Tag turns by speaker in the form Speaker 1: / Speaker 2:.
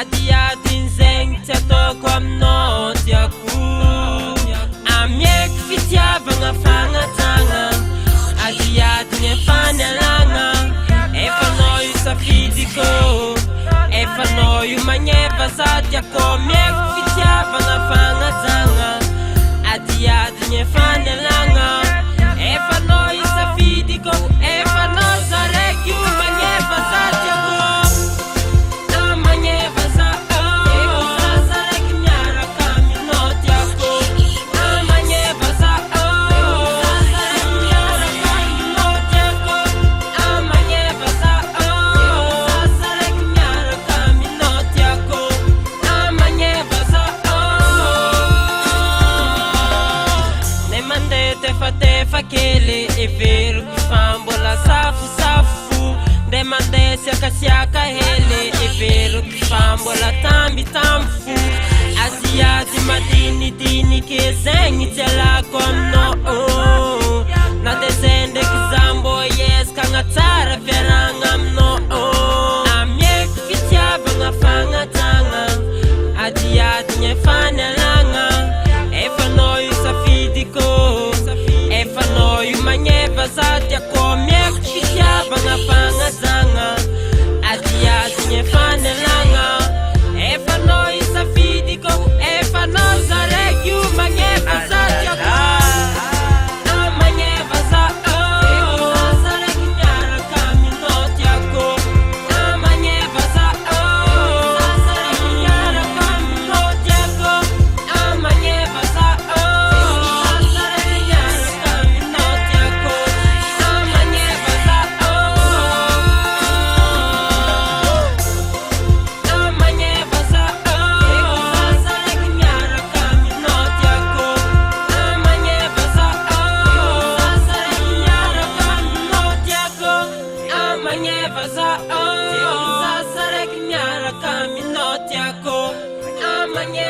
Speaker 1: Adiatin zeng tiatoko aminao tiako Amieko fitiavagna fagnajagna Adiatin efanalagna Efanao io safidiko Efanao io magneva za tiako Amieko fitiavagna fagnajagna Adiatin efanalagna Efanao io safidiko Efanao za raiky io magneva za tiako Fakele e vero que fambola safu Demande siaka hele e vero que fambola tambi tamfu Asiati madini que zengi tela no Na descende que zambo yes kangatara veranga no Amiek fitiava nga fanga tanga Adiati nye fanelanga Efanoi safidiko Efanao io magneva za tiako Amieko fitiavagna fagnajagna Adiatin efanelagna Efanao io safidiko Efanao za raiky io magneva za tiako Magneva za za raiky miaraka aminao tiako Magneva za raiky miaraka aminao tiako Magneva za Amanye